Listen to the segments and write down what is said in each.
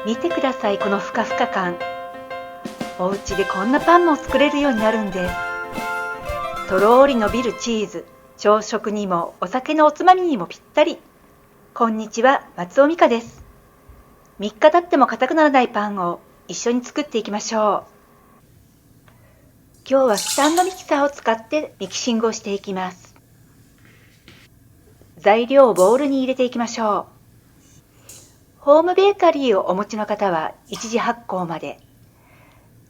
見てください、このふかふか感。お家でこんなパンも作れるようになるんです。とろーり伸びるチーズ、朝食にもお酒のおつまみにもぴったり。こんにちは、松尾美香です。3日経っても硬くならないパンを一緒に作っていきましょう。今日はスタンドミキサーを使ってミキシングをしていきます。材料をボウルに入れていきましょう。ホームベーカリーをお持ちの方は一次発酵まで。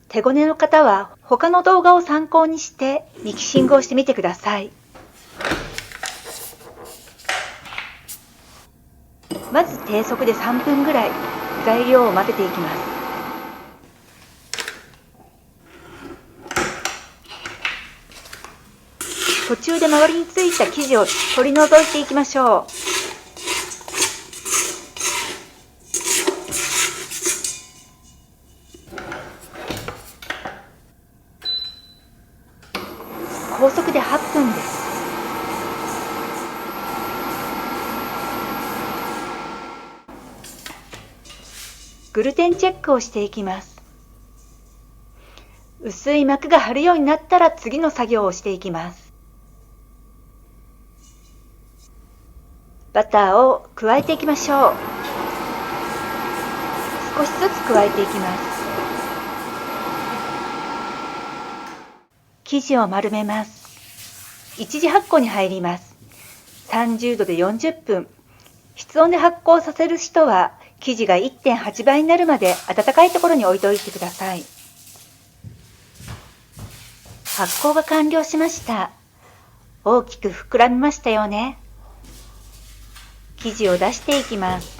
手ごねの方は他の動画を参考にしてミキシングをしてみてください。まず低速で3分ぐらい材料を混ぜていきます。途中で周りについた生地を取り除いていきましょう。高速で8分です。グルテンチェックをしていきます。薄い膜が張るようになったら次の作業をしていきます。バターを加えていきましょう。少しずつ加えていきます。生地を丸めます。一次発酵に入ります。30度で40分。室温で発酵させる人は生地が 1.8 倍になるまで温かいところに置いておいてください。発酵が完了しました。大きく膨らみましたよね。生地を出していきます。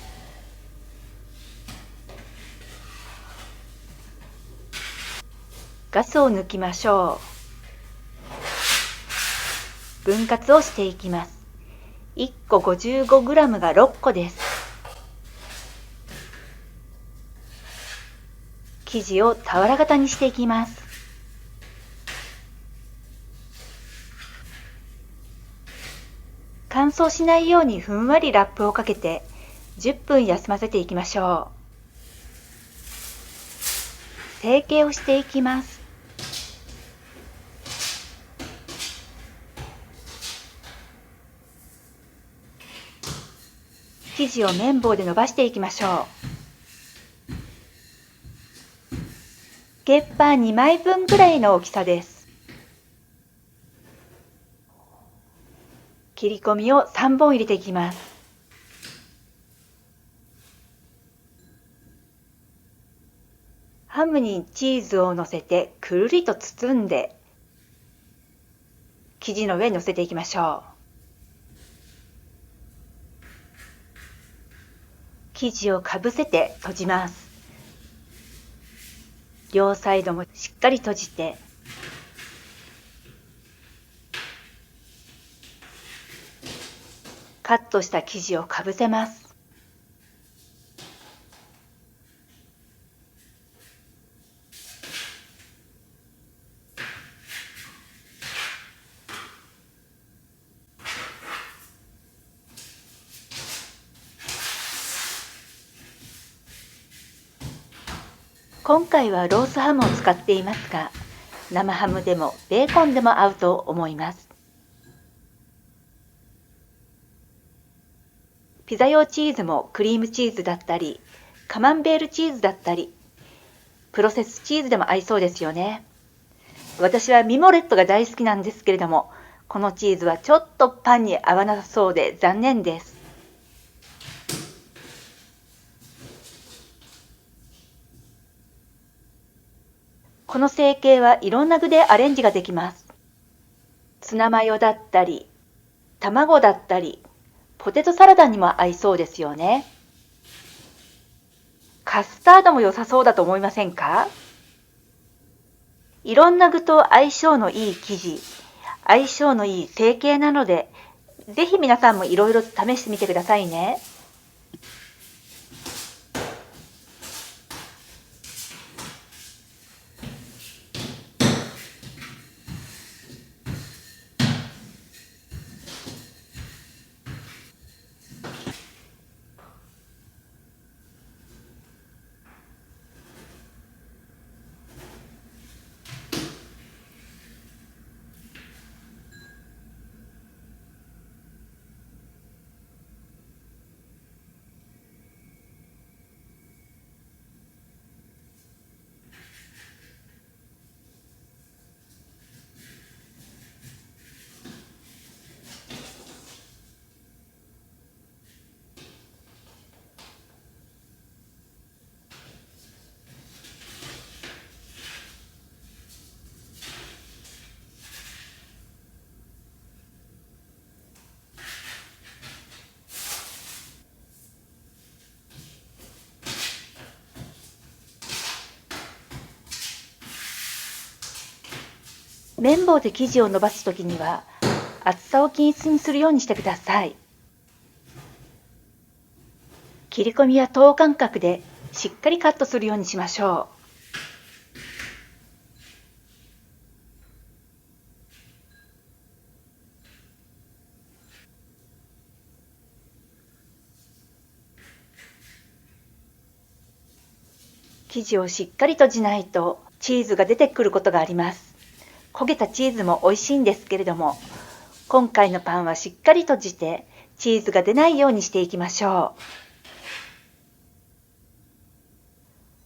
ガスを抜きましょう。分割をしていきます。1個 55g が6個です。生地を俵型にしていきます。乾燥しないようにふんわりラップをかけて10分休ませていきましょう。成形をしていきます。生地を綿棒で伸ばしていきましょう。月板2枚分ぐらいの大きさです。切り込みを3本入れていきます。ハムにチーズを乗せてくるりと包んで生地の上に乗せていきましょう。生地をかぶせて閉じます。両サイドもしっかり閉じて、カットした生地をかぶせます。今回はロースハムを使っていますが、生ハムでもベーコンでも合うと思います。ピザ用チーズもクリームチーズだったり、カマンベールチーズだったり、プロセスチーズでも合いそうですよね。私はミモレットが大好きなんですけれども、このチーズはちょっとパンに合わなさそうで残念です。この成形はいろんな具でアレンジができます。ツナマヨだったり、卵だったり、ポテトサラダにも合いそうですよね。カスタードも良さそうだと思いませんか？いろんな具と相性のいい生地、相性のいい成形なので、ぜひ皆さんもいろいろ試してみてくださいね。綿棒で生地を伸ばすときには厚さを均一にするようにしてください。切り込みは等間隔でしっかりカットするようにしましょう。生地をしっかり閉じないとチーズが出てくることがあります。焦げたチーズも美味しいんですけれども、今回のパンはしっかり閉じてチーズが出ないようにしていきましょう。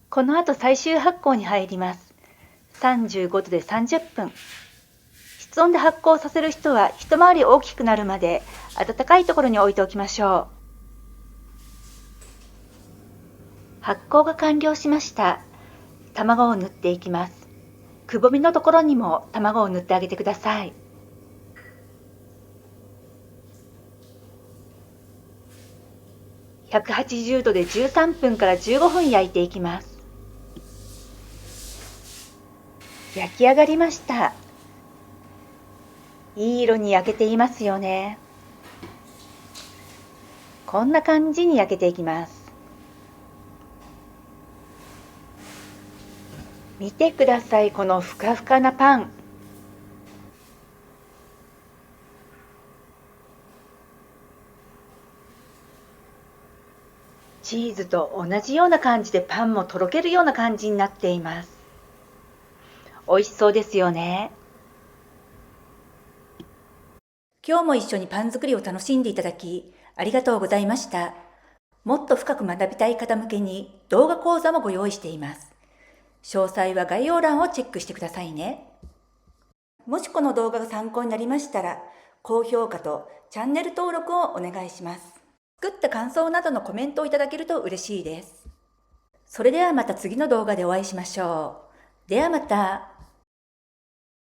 この後最終発酵に入ります。35度で30分。室温で発酵させる人は一回り大きくなるまで暖かいところに置いておきましょう。発酵が完了しました。卵を塗っていきます。くぼみのところにも卵を塗ってあげてください。180度で13分から15分焼いていきます。焼き上がりました。いい色に焼けていますよね。こんな感じに焼けていきます。見てください、このふかふかなパン。チーズと同じような感じでパンもとろけるような感じになっています。美味しそうですよね。今日も一緒にパン作りを楽しんでいただきありがとうございました。もっと深く学びたい方向けに動画講座もご用意しています。詳細は概要欄をチェックしてくださいね。もしこの動画が参考になりましたら、高評価とチャンネル登録をお願いします。作った感想などのコメントをいただけると嬉しいです。それではまた次の動画でお会いしましょう。ではまた。